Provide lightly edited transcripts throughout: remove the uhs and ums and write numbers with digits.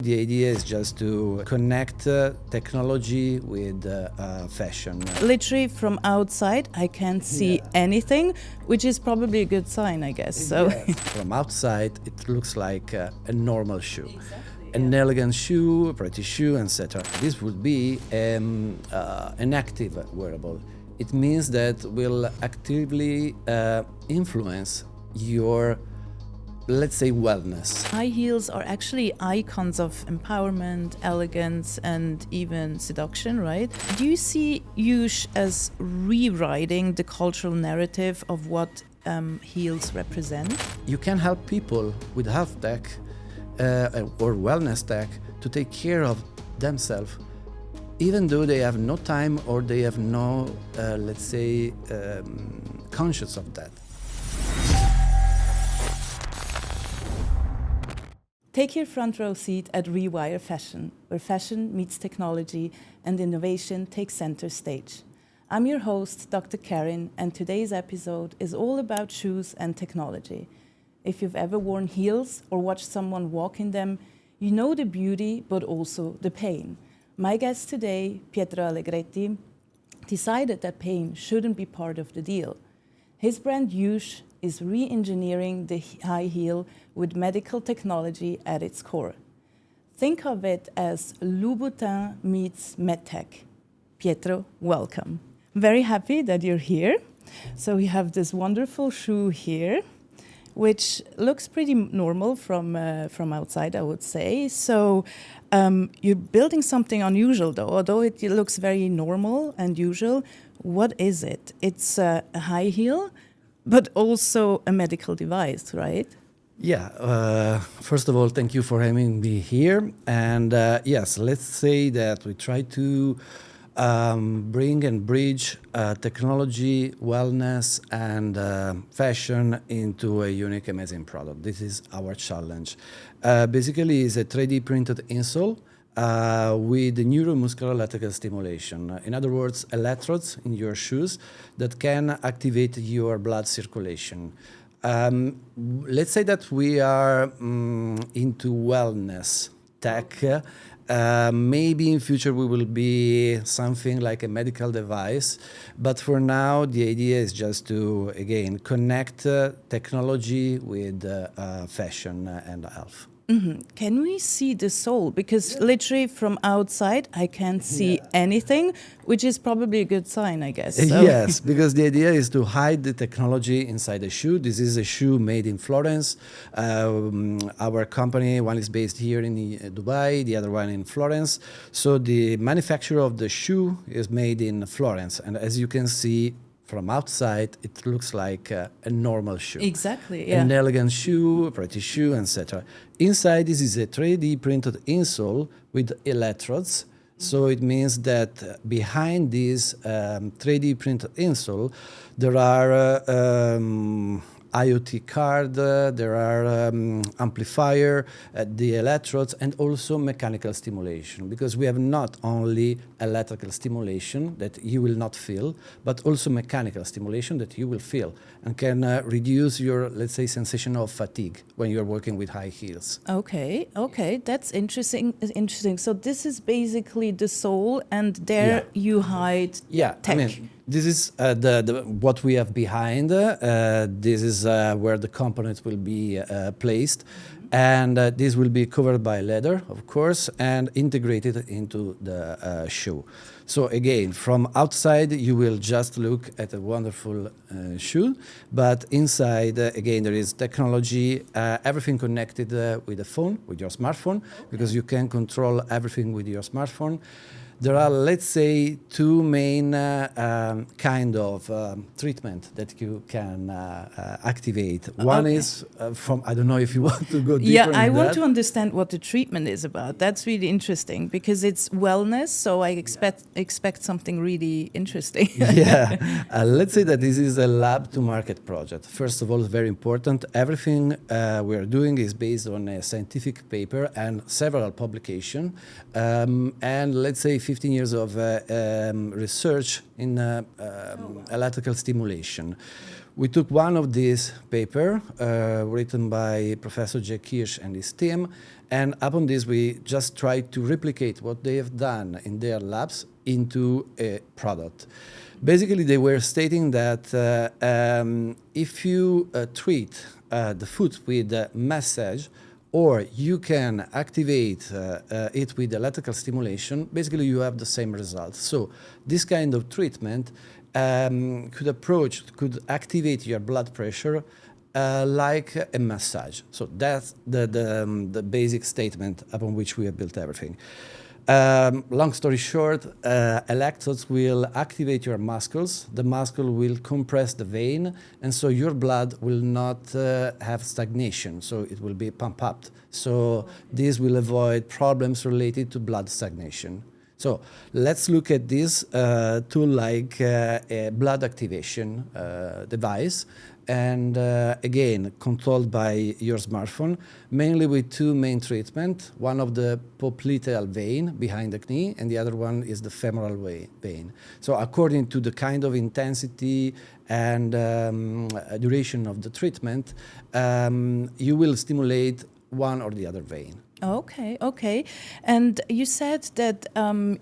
The idea is just to connect technology with fashion. Literally from outside, I can't see anything, which is probably a good sign, I guess. So From outside, it looks like a normal shoe. Exactly, An elegant shoe, a pretty shoe, etc. This would be an active wearable. It means that will actively influence your, let's say, wellness. high heels are actually icons of empowerment, elegance, and even seduction, right? Do you see YU.SH as rewriting the cultural narrative of what heels represent? You can help people with health tech or wellness tech to take care of themselves, even though they have no time or they have no, let's say, conscious of that. Take your front row seat at Rewire Fashion, where fashion meets technology and innovation takes center stage. I'm your host, Dr. Karen, and today's episode is all about shoes and technology. If you've ever worn heels or watched someone walk in them, you know the beauty, but also the pain. My guest today, Pietro Allegretti, decided that pain shouldn't be part of the deal. His brand YU.SH is re-engineering the high heel with medical technology at its core. Think of it as Louboutin meets medtech. Pietro, welcome. Very happy that you're here. So we have this wonderful shoe here, which looks pretty normal from outside, I would say. So you're building something unusual, though. Although it looks very normal and usual, what is it? It's a high heel, but also a medical device, right? Yeah, first of all, thank you for having me here. And yes, let's say that we try to bring and bridge technology, wellness, and fashion into a unique, amazing product. This is our challenge. Basically, it's a 3D printed insole with neuromuscular electrical stimulation. In other words, electrodes in your shoes that can activate your blood circulation. Let's say that we are into wellness tech. Maybe in future we will be something like a medical device, but for now the idea is just to, again, connect technology with fashion and health. Mm-hmm. Can we see the sole? Because literally from outside, I can't see anything, which is probably a good sign, I guess. So. Yes, because the idea is to hide the technology inside the shoe. This is a shoe made in Florence. Our company, one is based here in Dubai, the other one in Florence. So the manufacturer of the shoe is made in Florence. And as you can see, from outside, it looks like a normal shoe. Exactly, yeah. An elegant shoe, a pretty shoe, etc. Inside, this is a 3D printed insole with electrodes. So it means that behind this 3D printed insole, there are IoT card, there are amplifier, the electrodes, and also mechanical stimulation, because we have not only electrical stimulation that you will not feel, but also mechanical stimulation that you will feel and can reduce your, let's say, sensation of fatigue when you're working with high heels. Okay, that's interesting. So this is basically the sole, and there you hide tech. I mean, this is what we have behind. This is where the components will be placed. And this will be covered by leather, of course, and integrated into the shoe. So again, from outside, you will just look at a wonderful shoe. But inside, again, there is technology, everything connected with a phone, with your smartphone, because you can control everything with your smartphone. There are, let's say, two main kind of treatment that you can activate. One is from, I don't know if you want to go deeper. Yeah, I want to understand what the treatment is about. That's really interesting because it's wellness, so I expect something really interesting. Yeah, let's say that this is a lab to market project. First of all, very important. Everything we are doing is based on a scientific paper and several publications. And let's say 15 years of research in electrical stimulation. We took one of these paper written by Professor J. Kirsch and his team, and upon this we just tried to replicate what they have done in their labs into a product. Basically, they were stating that if you treat the foot with a massage, or you can activate it with electrical stimulation, basically you have the same result. So this kind of treatment could activate your blood pressure like a massage. So that's the basic statement upon which we have built everything. Long story short, electrodes will activate your muscles. The muscle will compress the vein, and so your blood will not have stagnation, so it will be pumped up. So this will avoid problems related to blood stagnation. So let's look at this tool like a blood activation device, and again, controlled by your smartphone, mainly with two main treatments. One of the popliteal vein behind the knee, and the other one is the femoral vein. So according to the kind of intensity and duration of the treatment, you will stimulate one or the other vein. Okay, okay. And you said that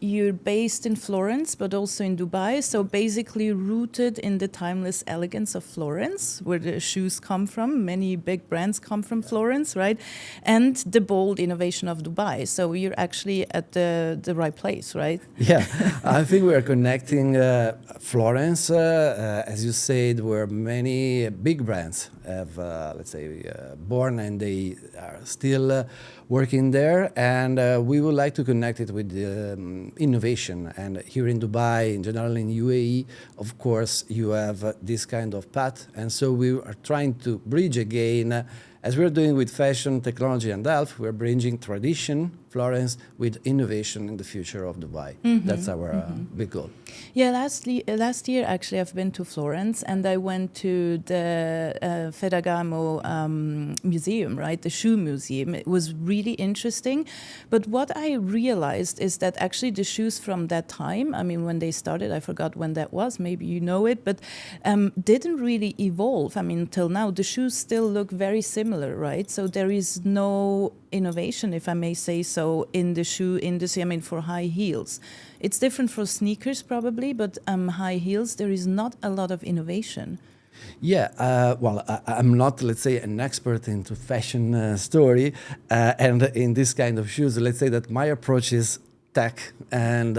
you're based in Florence, but also in Dubai, so basically rooted in the timeless elegance of Florence, where the shoes come from. Many big brands come from Florence, right? And the bold innovation of Dubai. So you're actually at the right place, right? Yeah, I think we are connecting Florence, as you said, where many big brands have, let's say, born, and they are still working there, and we would like to connect it with innovation. And here in Dubai, in general in UAE, of course, you have this kind of path, and so we are trying to bridge again, as we're doing with fashion, technology, and health. We're bridging tradition, Florence, with innovation in the future of Dubai. That's our big goal. Yeah, last year actually I've been to Florence, and I went to the Ferragamo museum, right, the shoe museum. It was really interesting, but what I realized is that actually the shoes from that time, I mean, when they started, I forgot when that was, maybe you know it, but didn't really evolve. I mean, till now the shoes still look very similar, right? So there is no innovation, if I may say so, in the shoe industry. I mean, for high heels. It's different for sneakers probably, but high heels, there is not a lot of innovation. Yeah, well, I'm not, let's say, an expert into fashion story, and in this kind of shoes, let's say that my approach is tech, and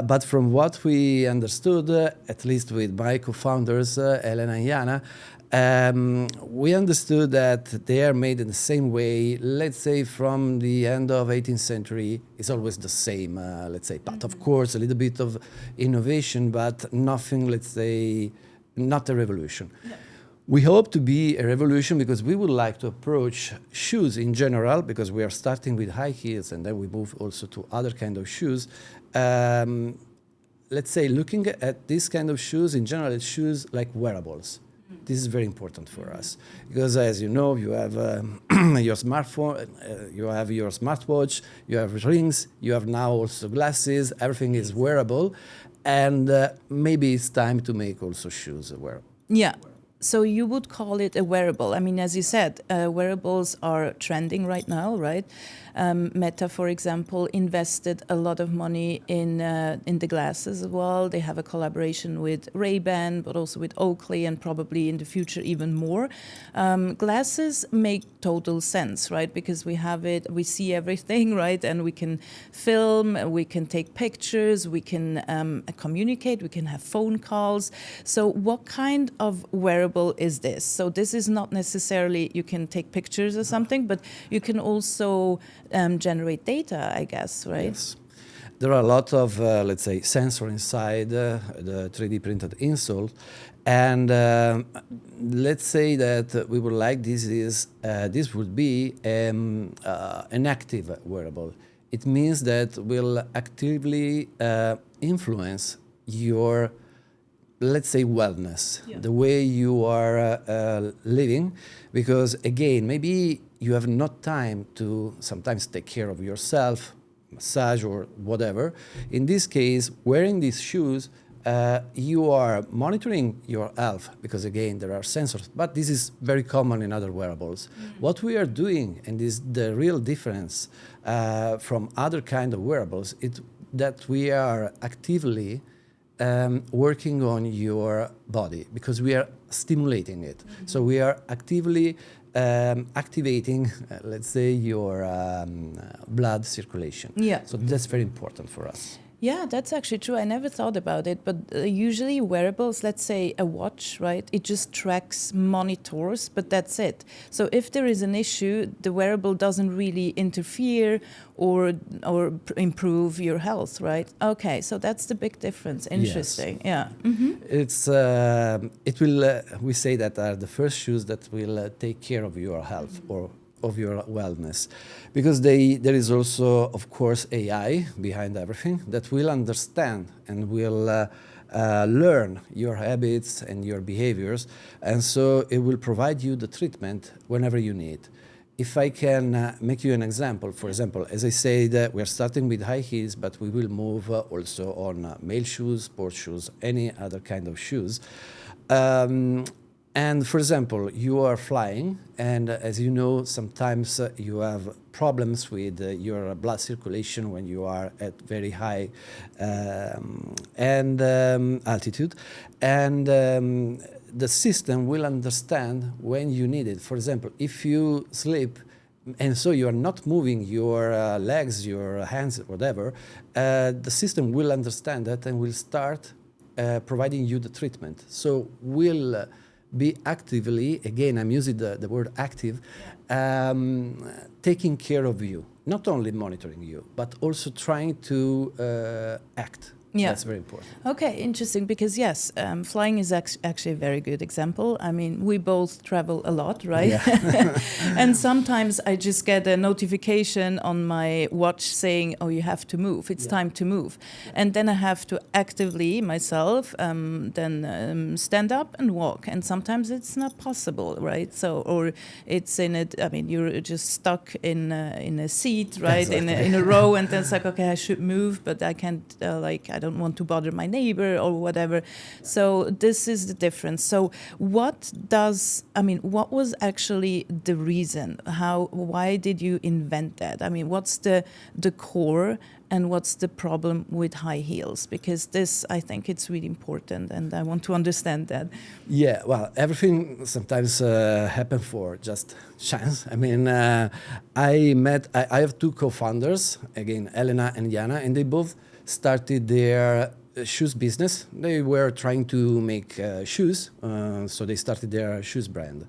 but from what we understood, at least with my co-founders, Elena and Jana, we understood that they are made in the same way, let's say from the end of 18th century. It's always the same, let's say, but of course a little bit of innovation, but nothing, let's say, not a revolution. Yeah. We hope to be a revolution because we would like to approach shoes in general, because we are starting with high heels and then we move also to other kind of shoes. Let's say looking at this kind of shoes, in general, it's shoes like wearables. This is very important for us because, as you know, you have your smartphone, you have your smartwatch, you have rings, you have now also glasses. Everything is wearable, and maybe it's time to make also shoes wearable. Yeah. So you would call it a wearable. I mean, as you said, wearables are trending right now, right? Meta, for example, invested a lot of money in the glasses as well. They have a collaboration with Ray-Ban, but also with Oakley, and probably in the future even more. Glasses make total sense, right? Because we have it, we see everything, right? And we can film, we can take pictures, we can communicate, we can have phone calls. So what kind of wearable is this? So this is not necessarily you can take pictures or something, but you can also generate data, I guess, right? Yes. There are a lot of, let's say, sensor inside the 3D printed insole. And let's say that we would like this would be an active wearable. It means that will actively influence your, let's say, wellness, the way you are living, because again, maybe you have not time to sometimes take care of yourself, massage or whatever. In this case, wearing these shoes you are monitoring your health, because again, there are sensors, but this is very common in other wearables. What we are doing, and this is the real difference from other kind of wearables, is that we are actively working on your body, because we are stimulating it. So we are actively activating, let's say, your blood circulation. Yeah. So that's very important for us. Yeah, that's actually true. I never thought about it, but usually wearables, let's say a watch, right? It just tracks, monitors, but that's it. So if there is an issue, the wearable doesn't really interfere or improve your health, right? Okay, so that's the big difference. Interesting. Yes. Yeah. It's it will we say that are the first shoes that will take care of your health or of your wellness, because there is also, of course, AI behind everything that will understand and will learn your habits and your behaviors, and so it will provide you the treatment whenever you need. If I can make you an example, for example, as I said, we're starting with high heels, but we will move also on male shoes, sports shoes, any other kind of shoes. And for example, you are flying, and as you know, sometimes you have problems with your blood circulation when you are at very high altitude, and the system will understand when you need it. For example, if you sleep, and so you are not moving your legs, your hands, whatever, the system will understand that and will start providing you the treatment. So will be actively, again, I'm using the word active, taking care of you, not only monitoring you, but also trying to act. Yeah. That's very important. Okay, interesting, because yes, flying is actually a very good example. I mean, we both travel a lot, right? Yeah. And sometimes I just get a notification on my watch saying, oh, you have to move, it's time to move. And then I have to actively myself stand up and walk. And sometimes it's not possible, right? So, or it's you're just stuck in a seat, right? Exactly. In a row, and then it's like, okay, I should move, but I can't, I don't want to bother my neighbor or whatever. So this is the difference. So what was actually the reason? Why did you invent that? I mean, what's the core and what's the problem with high heels? Because this, I think it's really important, and I want to understand that. Yeah, well, everything sometimes happens for just chance. I mean, I have two co-founders, again, Elena and Jana, and they both started their shoes business. They were trying to make shoes, so they started their shoes brand.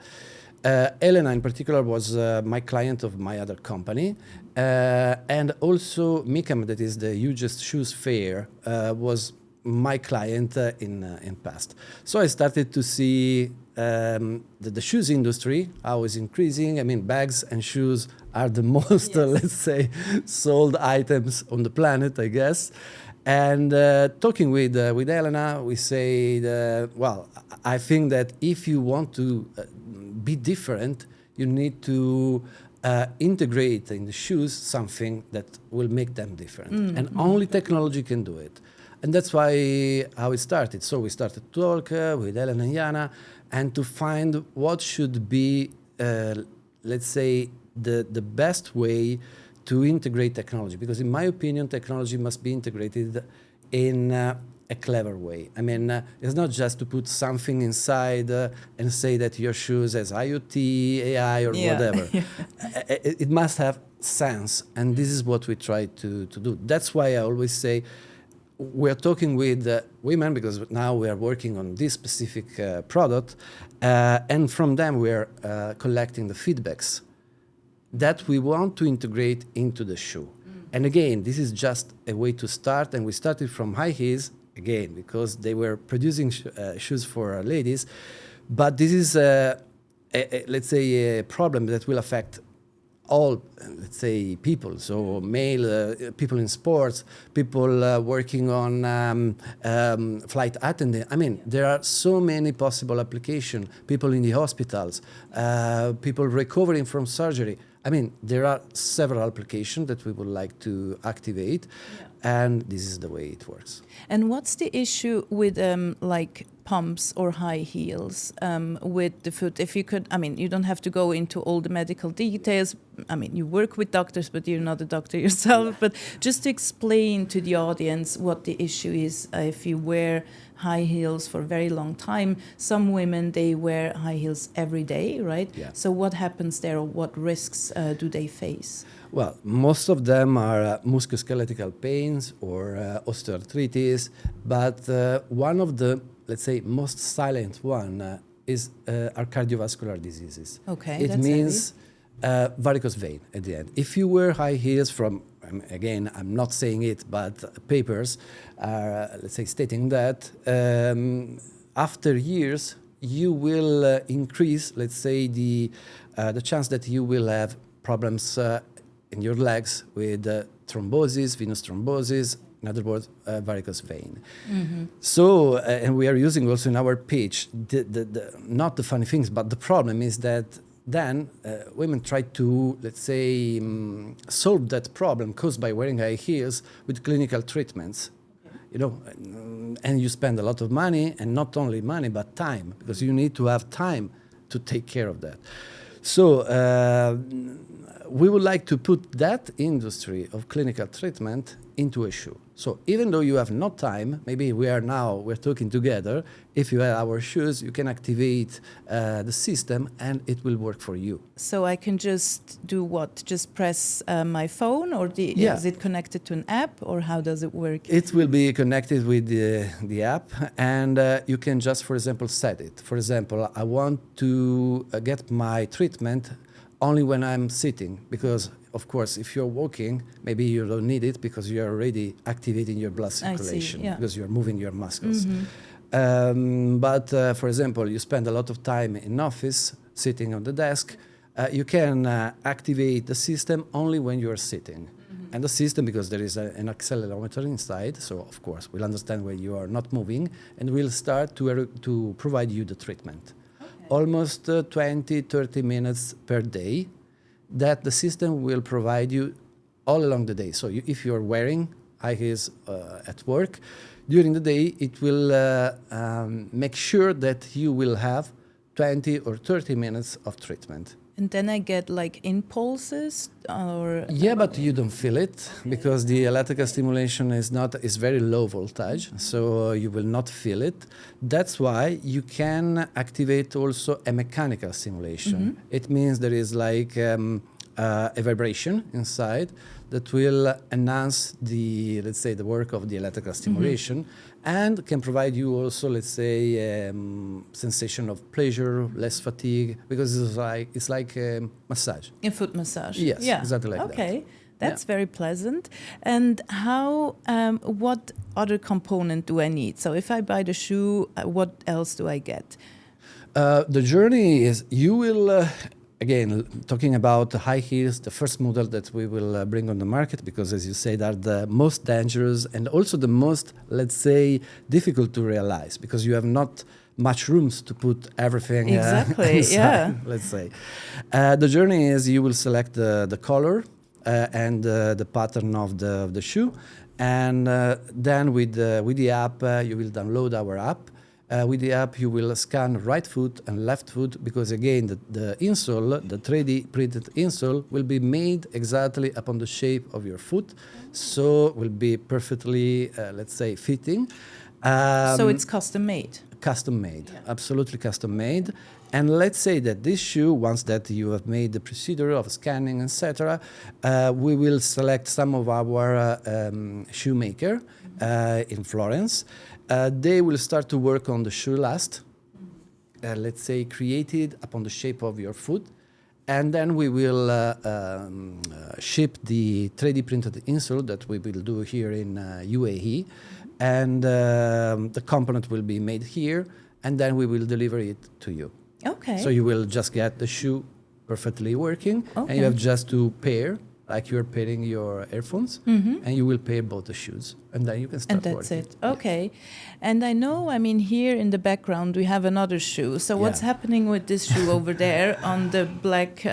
Elena in particular was my client of my other company, and also Mikam, that is the YU.SH fair, was my client in past. So I started to see the shoes industry, how it's increasing. I mean, bags and shoes are the most, let's say, sold items on the planet, I guess. And talking with Elena, we say, well, I think that if you want to be different, you need to integrate in the shoes something that will make them different. And only technology can do it. And that's how it started. So we started to talk with Elena and Jana, and to find what should be, let's say, the best way to integrate technology. Because in my opinion, technology must be integrated in a clever way. I mean, it's not just to put something inside and say that your shoes has IoT, AI, or whatever. It must have sense, and this is what we try to do. That's why I always say, we're talking with women, because now we are working on this specific product, and from them we are collecting the feedbacks that we want to integrate into the shoe. And again, this is just a way to start, and we started from high heels, again, because they were producing shoes for ladies, but this is, let's say, a problem that will affect all, let's say, people. So male people in sports, people working on flight attendant. I mean, there are so many possible applications. People in the hospitals, people recovering from surgery. I mean, there are several applications that we would like to activate, and this is the way it works. And what's the issue with like pumps or high heels with the foot? If you could, I mean, you don't have to go into all the medical details. I mean, you work with doctors, but you're not a doctor yourself. But just to explain to the audience what the issue is if you wear high heels for a very long time. Some women, they wear high heels every day, right? Yeah. So what happens there, or what risks do they face? Well, most of them are musculoskeletal pains or osteoarthritis, but one of the, let's say, most silent one are cardiovascular diseases. Okay, it that's means varicose vein at the end. If you wear high heels from, again, I'm not saying it, but papers are, let's say, stating that after years you will increase, let's say, the chance that you will have problems in your legs with thrombosis, venous thrombosis, in other words, varicose vein. Mm-hmm. So, and we are using also in our pitch, not the funny things, but the problem is that then women try to, let's say, solve that problem caused by wearing high heels with clinical treatments. You know, and you spend a lot of money, and not only money, but time, because you need to have time to take care of that. So we would like to put that industry of clinical treatment into a shoe. So even though you have no time, maybe we're talking together, if you have our shoes, you can activate the system and it will work for you. So I can just do what? Just press my phone, or is it connected to an app, or how does it work? It will be connected with the app, and you can just, for example, set it. For example, I want to get my treatment only when I'm sitting, because of course if you're walking maybe you don't need it because you're already activating your blood circulation, because you're moving your muscles. But for example, you spend a lot of time in office sitting on the desk, you can activate the system only when you're sitting. And the system, because there is an accelerometer inside, so of course we'll understand when you are not moving, and we'll start to provide you the treatment. Almost 20-30 minutes per day that the system will provide you all along the day. So if you're wearing high heels at work, during the day it will make sure that you will have 20 or 30 minutes of treatment. And then I get like impulses, or but you don't feel it because the electrical stimulation is very low voltage, so you will not feel it. That's why you can activate also a mechanical stimulation. It means there is like a vibration inside that will enhance the, let's say, the work of the electrical stimulation, and can provide you also, let's say, sensation of pleasure, less fatigue, because it's like a massage. A foot massage. Yes, exactly like that. Okay, that's very pleasant. And how? What other component do I need? So if I buy the shoe, what else do I get? The journey is you will. Again, talking about high heels, the first model that we will bring on the market, because as you said, are the most dangerous and also the most, let's say, difficult to realize, because you have not much rooms to put everything inside, let's say. The journey is you will select the color and the pattern of the shoe, and then with the app, you will download our app. With the app, you will scan right foot and left foot, because again, the insole, the 3D printed insole, will be made exactly upon the shape of your foot, so will be perfectly, let's say, fitting. So it's custom made? Custom made, absolutely custom made. And let's say that this shoe, once that you have made the procedure of scanning, etc., we will select some of our shoemaker in Florence. They will start to work on the shoe last, let's say, created upon the shape of your foot. And then we will ship the 3D printed insole that we will do here in UAE. And the component will be made here, and then we will deliver it to you. Okay. So you will just get the shoe perfectly working, and you have just to pair like you're paying your earphones, and you will pay both the shoes, and then you can start And that's working. it. Okay. And I know, I mean, here in the background we have another shoe. So what's happening with this shoe over there on the black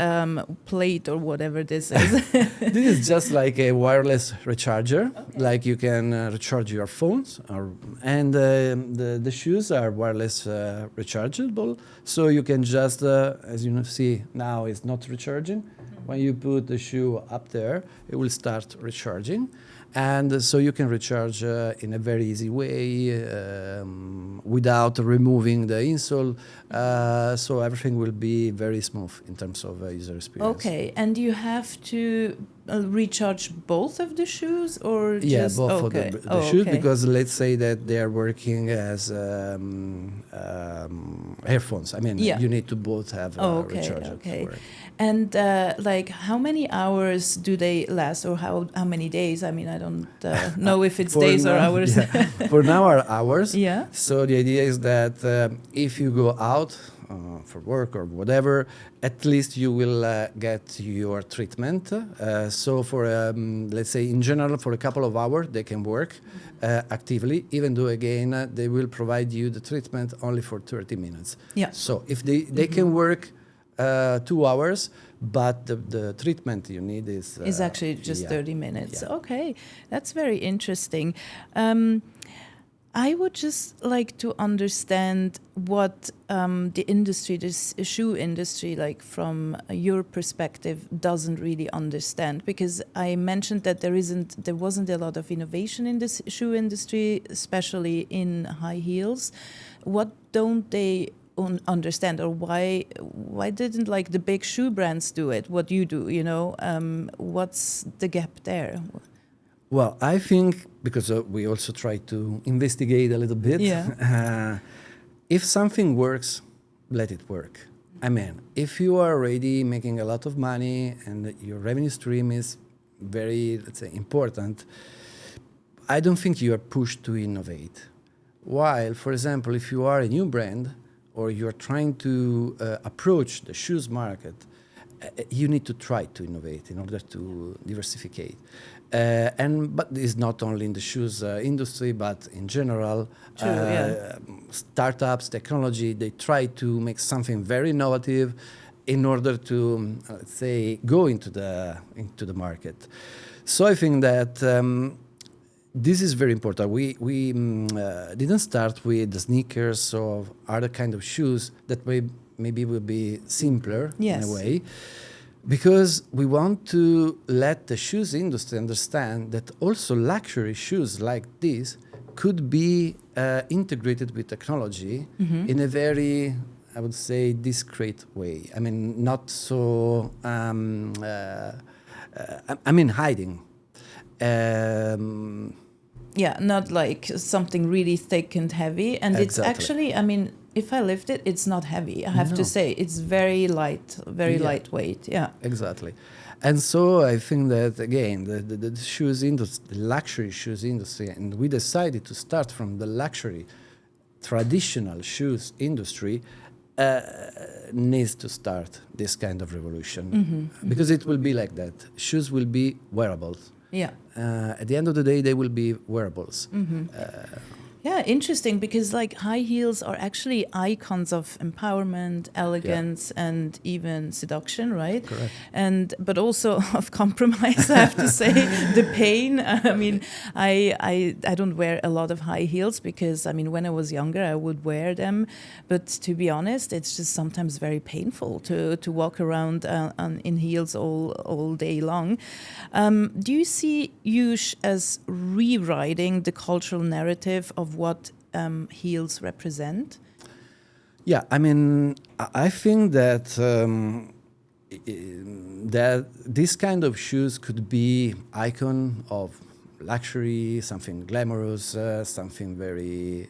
plate or whatever this is? This is just like a wireless recharger. Like you can recharge your phones, and the shoes are wireless rechargeable. So you can just, as you see now, it's not recharging. When you put the shoe up there, it will start recharging. And so you can recharge in a very easy way without removing the insole. So everything will be very smooth in terms of user experience. Okay, and you have to recharge both of the shoes or just... both of the shoes, because let's say that they are working as earphones. I mean, you need to both have recharger to work. And like, how many hours do they last, or how many days? I mean, I don't know if it's days or hours. For now, are hours. Yeah. So the idea is that if you go out for work or whatever, at least you will get your treatment. So for, let's say, in general, for a couple of hours, they can work actively, even though, again, they will provide you the treatment only for 30 minutes. Yeah. So if they can work 2 hours, but the treatment you need is actually just 30 minutes. Yeah. Okay, that's very interesting. I would just like to understand what the industry, this shoe industry, like from your perspective, doesn't really understand. Because I mentioned that there wasn't a lot of innovation in this shoe industry, especially in high heels. What don't they understand, or why didn't like the big shoe brands do it? What you do, you know? What's the gap there? Well, I think, because we also try to investigate a little bit, if something works, let it work. I mean, if you are already making a lot of money and your revenue stream is very, let's say, important, I don't think you are pushed to innovate. While, for example, if you are a new brand or you're trying to approach the shoes market, you need to try to innovate in order to diversificate. But it's not only in the shoes industry, but in general. Startups, technology, they try to make something very innovative in order to, let's say, go into the market. So I think that this is very important. We didn't start with the sneakers or other kind of shoes that maybe will be simpler in a way, because we want to let the shoes industry understand that also luxury shoes like this could be integrated with technology in a very, I would say, discreet way. I mean, not so, hiding. Not like something really thick and heavy. And it's actually, I mean, if I lift it, it's not heavy. I have to say, it's very light, very lightweight. Yeah, exactly. And so I think that, again, the shoes industry, the luxury shoes industry, and we decided to start from the luxury traditional shoes industry, needs to start this kind of revolution, because it will be like that. Shoes will be wearables. Yeah. At the end of the day, they will be wearables. Yeah, interesting, because like high heels are actually icons of empowerment, elegance, and even seduction, right? Correct. But also of compromise, I have to say, the pain. I mean, I don't wear a lot of high heels because, I mean, when I was younger, I would wear them. But to be honest, it's just sometimes very painful to walk around in heels all day long. Do you see YU.SH as rewriting the cultural narrative of what heels represent? Yeah, I mean, I think that that this kind of shoes could be icon of luxury, something glamorous, something very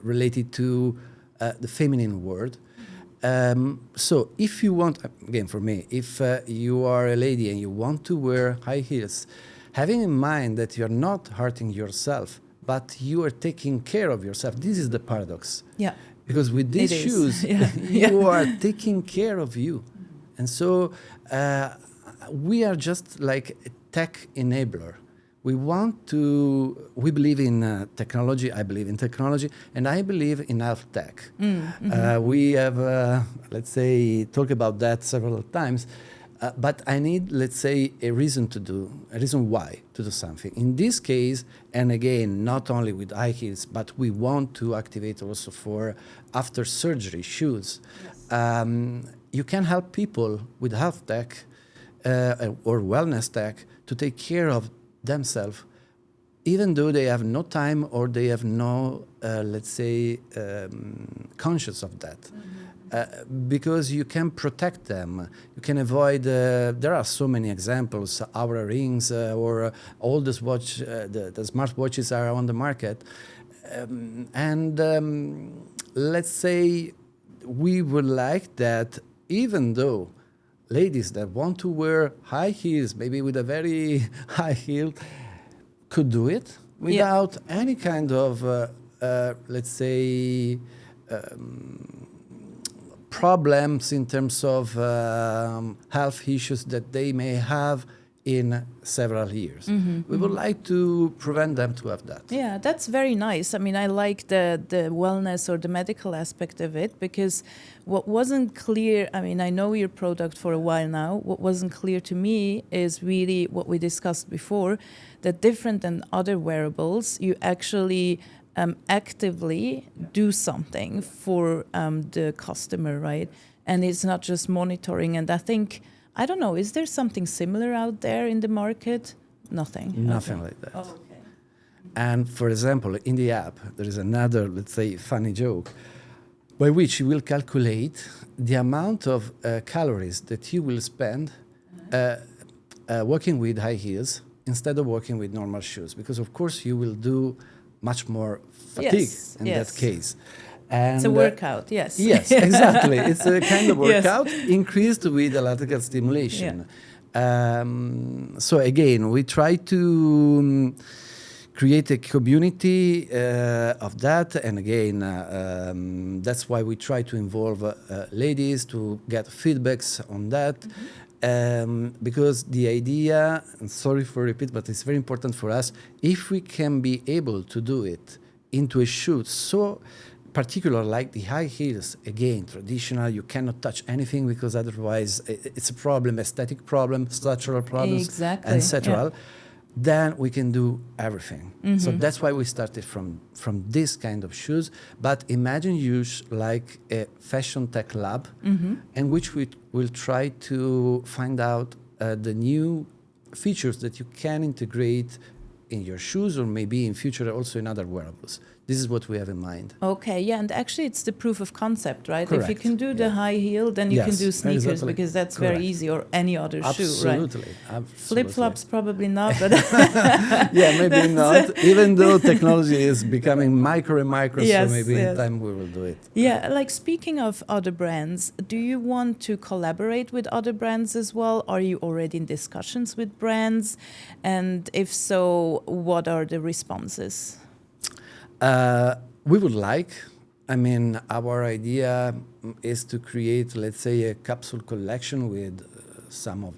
related to the feminine world. So if you want, again, for me, if you are a lady and you want to wear high heels, having in mind that you're not hurting yourself, but you are taking care of yourself. This is the paradox. Yeah. Because with these shoes, you are taking care of you. And so we are just like a tech enabler. We believe in technology, I believe in technology, and I believe in health tech. We have, let's say, talked about that several times, but I need, let's say, a reason why to do something. In this case, and again, not only with high heels, but we want to activate also for after surgery shoes. Yes. You can help people with health tech or wellness tech to take care of themselves, even though they have no time or they have no, let's say, conscious of that. Because you can protect them, you can avoid. There are so many examples. Our rings or all the smartwatches are on the market, let's say we would like that. Even though ladies that want to wear high heels, maybe with a very high heel, could do it without any kind of, let's say, problems in terms of health issues that they may have in several years. We would like to prevent them to have that. Yeah, that's very nice. I mean, I like the wellness or the medical aspect of it, because what wasn't clear, I mean, I know your product for a while now, what wasn't clear to me is really what we discussed before, that different than other wearables, you actually actively do something for the customer, right? And it's not just monitoring. And I think, I don't know, is there something similar out there in the market? Nothing. Nothing like that. Oh, okay. And for example, in the app, there is another, let's say, funny joke by which you will calculate the amount of calories that you will spend walking with high heels instead of walking with normal shoes. Because, of course, you will do much more fatigue in that case. And it's a workout, yes. Yes, exactly. It's a kind of workout increased with electrical stimulation. Yeah. So again, we try to create a community of that. And again, that's why we try to involve ladies to get feedbacks on that. Because the idea, and sorry for repeat, but it's very important for us, if we can be able to do it into a shoe so particular like the high heels, again, traditional, you cannot touch anything because otherwise it's a problem, aesthetic problem, structural problems, etc. Then we can do everything. So that's why we started from this kind of shoes. But imagine you like a fashion tech lab in which we will try to find out the new features that you can integrate in your shoes or maybe in future also in other wearables. This is what we have in mind. Okay, yeah, and actually it's the proof of concept, right? Correct. If you can do the high heel, then you can do sneakers because that's very easy, or any other shoe, right? Absolutely. Flip-flops probably not, but... yeah, maybe not, even though technology is becoming micro and micro, so maybe in time we will do it. Yeah, like speaking of other brands, do you want to collaborate with other brands as well? Are you already in discussions with brands? And if so, what are the responses? We would like, I mean, our idea is to create, let's say, a capsule collection with some of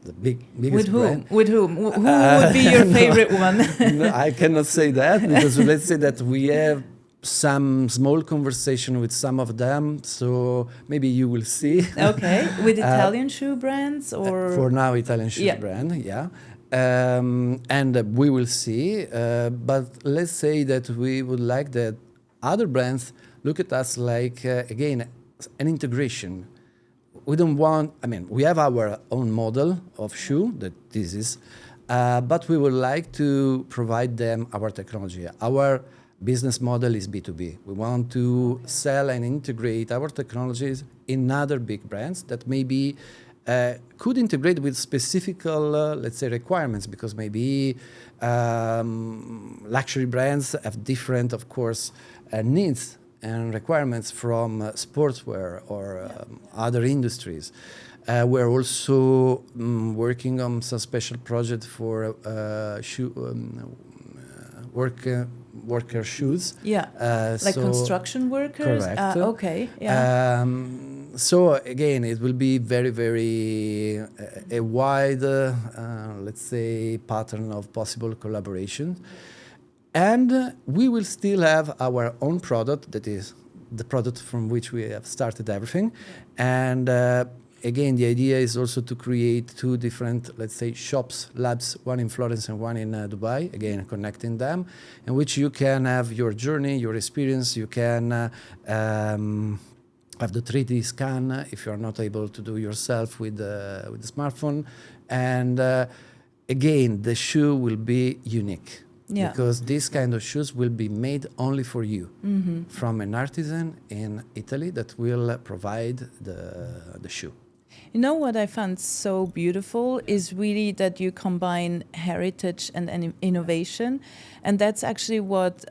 the biggest brands. With whom? Who would be your favorite one? No, I cannot say that because let's say that we have some small conversation with some of them, so maybe you will see. Okay, with Italian shoe brands or? For now, Italian shoe brand, yeah. And we will see, but let's say that we would like that other brands look at us like, again, an integration. We don't want, I mean, we have our own model of shoe that this is, but we would like to provide them our technology. Our business model is B2B. We want to sell and integrate our technologies in other big brands that maybe could integrate with specific, let's say, requirements, because maybe luxury brands have different, of course, needs and requirements from sportswear or other industries. We're also working on some special project for worker shoes. Yeah, like construction workers? Correct. Okay, yeah. So again, it will be very, very a wide, let's say, pattern of possible collaboration. And we will still have our own product, that is the product from which we have started everything. And again, the idea is also to create two different, let's say, shops, labs, one in Florence and one in Dubai, again, connecting them, in which you can have your journey, your experience. You can have the 3D scan if you're not able to do yourself with the smartphone. And again, the shoe will be unique. Yeah. Because these kind of shoes will be made only for you, from an artisan in Italy that will provide the shoe. You know what I found so beautiful is really that you combine heritage and innovation. And that's actually what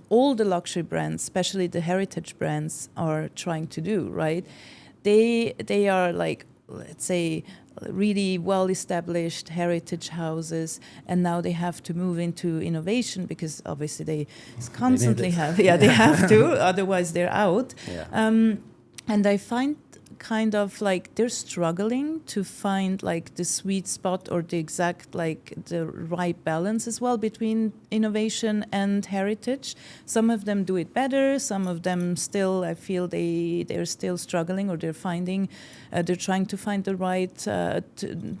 all the luxury brands, especially the heritage brands, are trying to do, right? They are like, let's say, really well-established heritage houses, and now they have to move into innovation because obviously they constantly they have to, otherwise they're out. Yeah. And I find kind of like they're struggling to find like the sweet spot or the exact like the right balance as well between innovation and heritage. Some of them do it better, some of them still, I feel they're still struggling, or they're trying to find the right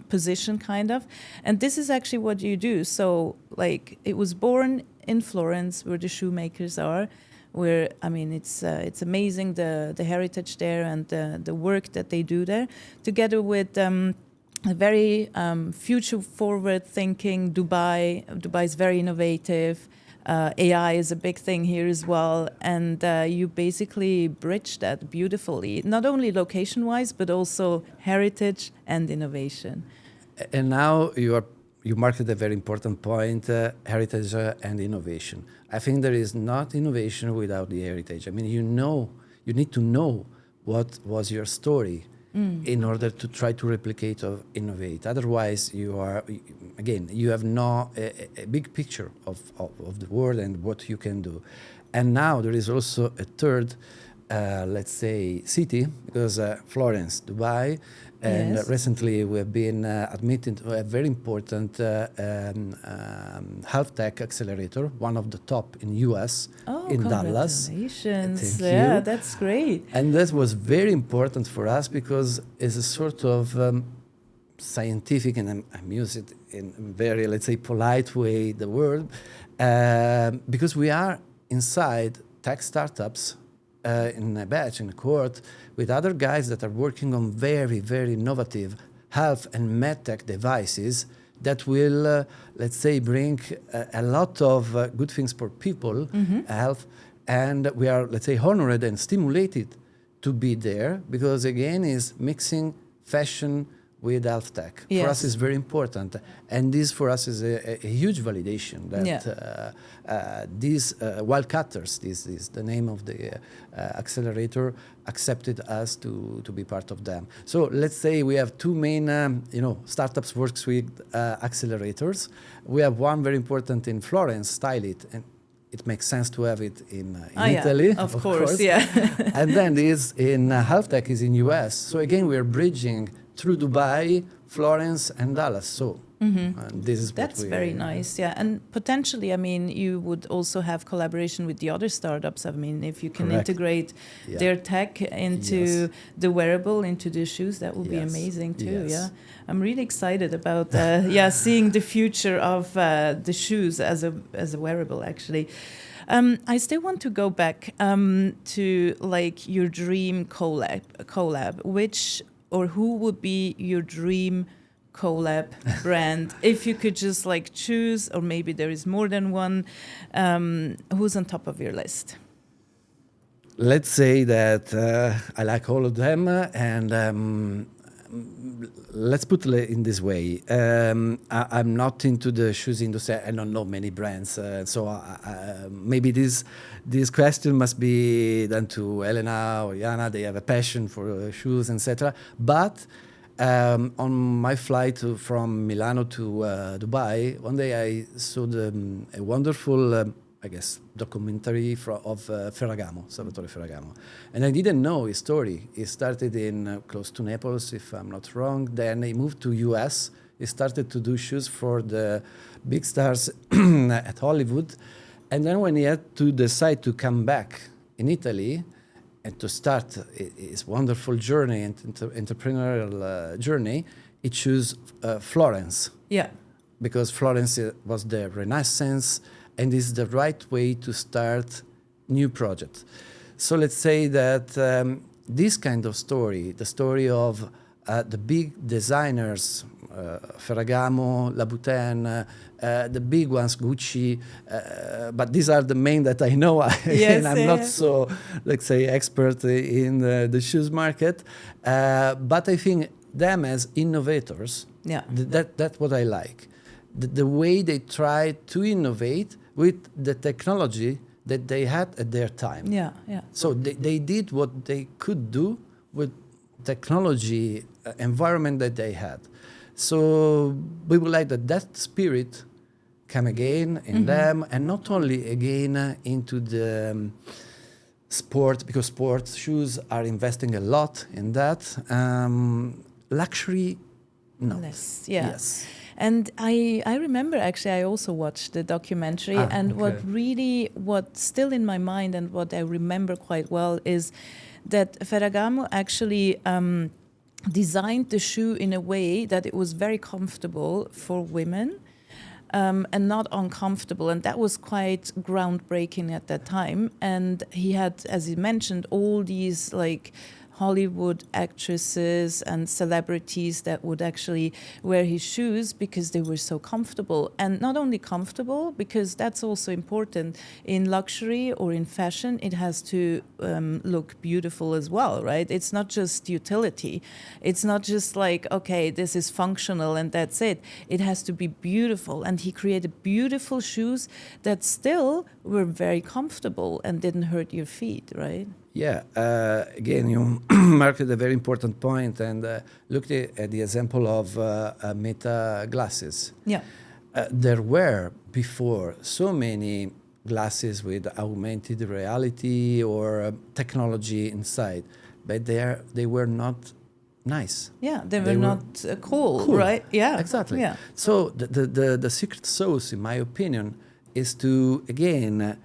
position kind of. And this is actually what you do. So like it was born in Florence, where the shoemakers are, where, I mean, it's amazing the heritage there and the work that they do there, together with a very future-forward thinking Dubai. Dubai is very innovative. AI is a big thing here as well, and you basically bridge that beautifully, not only location-wise, but also heritage and innovation. And now you marked a very important point, heritage and innovation. I think there is not innovation without the heritage. I mean, you need to know what was your story in order to try to replicate or innovate. Otherwise, you have no a big picture of the world and what you can do. And now there is also a third, let's say, city, because Florence, Dubai, and yes. Recently we have been admitted to a very important health tech accelerator, one of the top in US, in Dallas. Congratulations. Yeah, that's great. And that was very important for us because it's a sort of scientific, and I use it in a very, let's say, polite way, the word, because we are inside tech startups in a batch, in a cohort, with other guys that are working on very, very innovative health and medtech devices that will, let's say, bring a lot of good things for people, health, and we are, let's say, honored and stimulated to be there because, again, is mixing fashion with health tech. Yes. For us is very important, and this for us is a huge validation that these Wildcatters, this is the name of the accelerator, accepted us to be part of them. So let's say we have two main startups works with accelerators. We have one very important in Florence, Style It, and it makes sense to have it in Italy, yeah, of course. Yeah. And then this in health tech is in US. So again, we are bridging through Dubai, Florence, and Dallas. So and this is that's very nice. Yeah, and potentially, I mean, you would also have collaboration with the other startups. I mean, if you can integrate their tech into the wearable, into the shoes, that would be amazing too. Yeah, I'm really excited about seeing the future of the shoes as a wearable. Actually. I still want to go back to like your dream collab, which or who would be your dream collab brand if you could just like choose, or maybe there is more than one, who's on top of your list? Let's say that I like all of them, and let's put it in this way. I'm not into the shoes industry. I don't know many brands, so maybe this question must be done to Elena or Jana. They have a passion for shoes, etc. But on my flight from Milano to Dubai, one day I saw a wonderful I guess, documentary of Ferragamo, Salvatore Ferragamo. And I didn't know his story. He started in close to Naples, if I'm not wrong. Then he moved to US. He started to do shoes for the big stars at Hollywood. And then when he had to decide to come back in Italy and to start his wonderful journey, entrepreneurial journey, he chose Florence. Yeah. Because Florence was the Renaissance and is the right way to start new projects. So let's say that this kind of story, the story of the big designers, Ferragamo, 𝗬𝗏𝗏, the big ones, Gucci, but these are the main that I know. Yes, and I'm not so, let's say, expert in the shoes market. But I think them as innovators, that's what I like. The way they try to innovate with the technology that they had at their time. Yeah. So they did what they could do with technology environment that they had. So we would like that spirit come again in them, and not only again into the sport, because sports shoes are investing a lot in that. Luxury, no. Less, yeah. Yes. And I remember, actually, I also watched the documentary, and what's still in my mind and what I remember quite well is that Ferragamo actually designed the shoe in a way that it was very comfortable for women and not uncomfortable. And that was quite groundbreaking at that time. And he had, as he mentioned, all these like Hollywood actresses and celebrities that would actually wear his shoes because they were so comfortable. And not only comfortable, because that's also important in luxury or in fashion, it has to look beautiful as well, right? It's not just utility. It's not just like, okay, this is functional and that's it. It has to be beautiful. And he created beautiful shoes that still were very comfortable and didn't hurt your feet, right? Yeah, again, you marked a very important point and looked at the example of Meta glasses. Yeah. There were before so many glasses with augmented reality or technology inside, but they were not nice. Yeah, they were not cool, right? Yeah, exactly. Yeah. So the secret sauce, in my opinion, is to, again,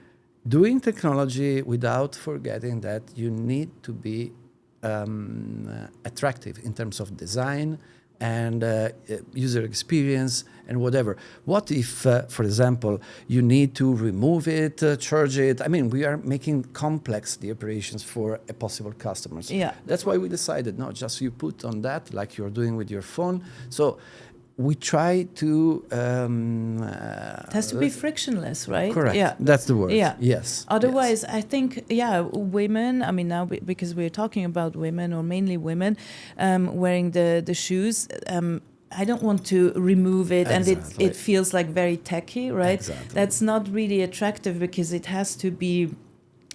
doing technology without forgetting that you need to be attractive in terms of design and user experience and whatever. What if, for example, you need to remove it, charge it? I mean, we are making complex the operations for a possible customers. Yeah. That's why we decided, no, just you put on that like you're doing with your phone. So we try to... it has to be frictionless, right? Correct. Yeah. That's the word. Yeah. Yes. Otherwise, I think, women, I mean, now because we're talking about women or mainly women wearing the shoes, I don't want to remove it and it feels like very tacky, right? Exactly. That's not really attractive because it has to be,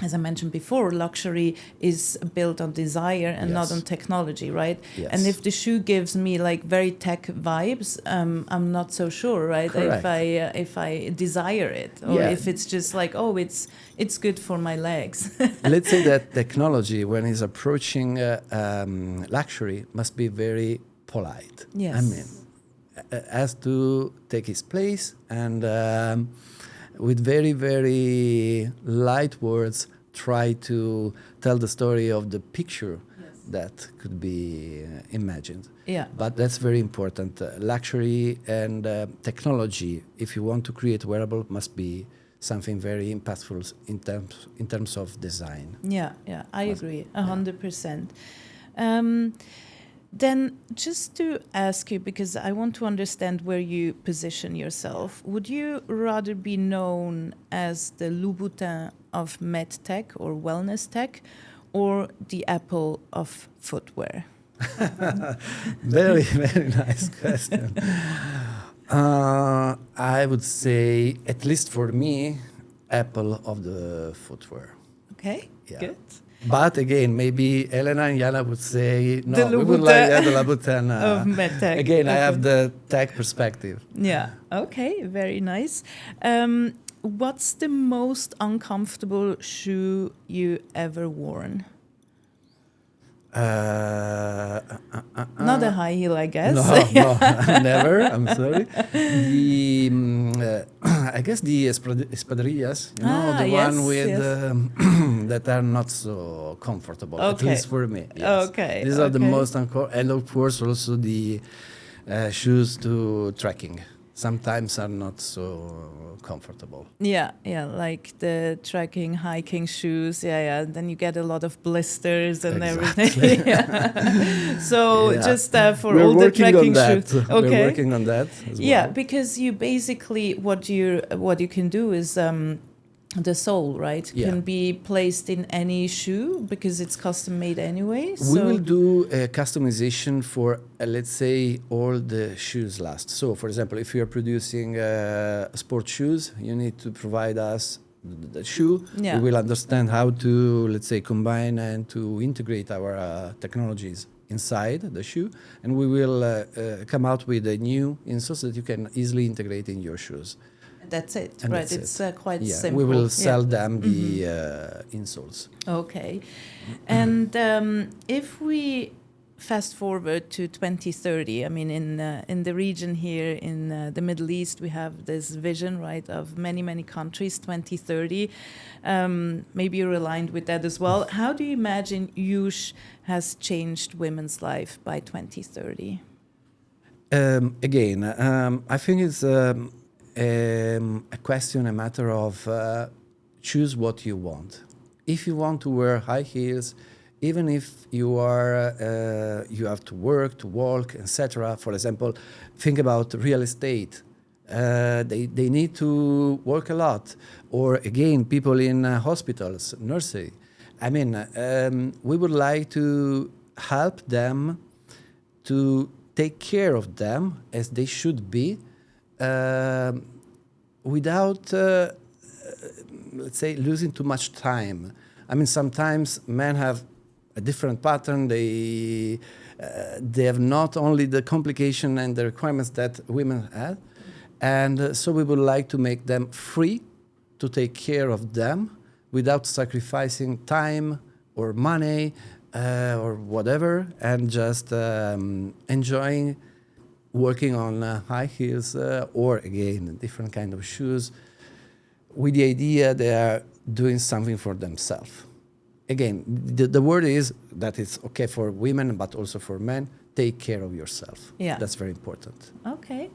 as I mentioned before, luxury is built on desire and not on technology, right? Yes. And if the shoe gives me like very tech vibes, I'm not so sure, right? Correct. If I desire it, or if it's just like, oh, it's good for my legs. Let's say that technology, when it's approaching luxury, must be very polite. Yes. I mean, has to take its place and with very, very light words, try to tell the story of the picture that could be imagined. Yeah. But that's very important. Luxury and technology, if you want to create wearable, must be something very impactful in terms of design. Yeah, I agree, 100%. Then just to ask you, because I want to understand where you position yourself, would you rather be known as the Louboutin of med tech or wellness tech, or the Apple of footwear? Very, very nice question. I would say, at least for me, Apple of the footwear. Okay, good. But again, maybe Elena and Jana would say, no, the we would like the Louboutin of medtech. Again, I have the tech perspective. Yeah, okay, very nice. what's the most uncomfortable shoe you ever worn? Not a high heel, I guess. No, never. I'm sorry. I guess the 𝗦𝗂𝗶𝗯𝗲, the yes, one with yes. that are not so comfortable, at Okay. least for me. Yes. Okay, These are the okay. most and of course also the shoes to trekking. Sometimes are not so comfortable. Yeah, like the trekking, hiking shoes. Yeah. Then you get a lot of blisters and Exactly. everything. Yeah. So Yeah. just for We're all the working on trekking that. shoes. We're working on that as Yeah, well. because you basically what you can do is the sole, right, Yeah. can be placed in any shoe because it's custom made anyway. We will do a customization for, let's say, all the shoes last. So, for example, if you're producing sport shoes, you need to provide us the shoe. Yeah. We will understand how to, let's say, combine and to integrate our technologies inside the shoe, and we will come out with a new insole that you can easily integrate in your shoes. That's it, And right? that's It's quite Yeah, simple. we will sell them the insoles. Okay. And if we fast forward to 2030, I mean, in the region here in the Middle East, we have this vision, right, of many countries, 2030. Maybe you're aligned with that as well. How do you imagine YU.SH has changed women's life by 2030? Again, I think it's a question, a matter of choose what you want. If you want to wear high heels, even if you are you have to work, to walk, etc. For example, think about real estate. They need to work a lot. Or again, people in hospitals, nursery. I mean, we would like to help them to take care of them as they should be, without, let's say, losing too much time. I mean, sometimes men have a different pattern. They have not only the complication and the requirements that women have, and so we would like to make them free to take care of them without sacrificing time or money or whatever, and just enjoying working on high heels or again different kind of shoes, with the idea they are doing something for themselves. Again, the word is that it's okay for women, but also for men. Take care of yourself. Yeah. That's very important. Okay.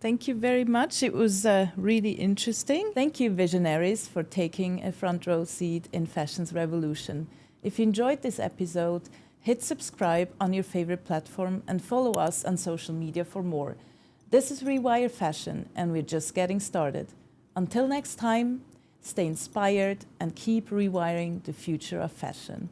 Thank you very much. It was really interesting. Thank you, visionaries, for taking a front row seat in fashion's revolution. If you enjoyed this episode, hit subscribe on your favorite platform and follow us on social media for more. This is Rewire Fashion, and we're just getting started. Until next time, stay inspired and keep rewiring the future of fashion.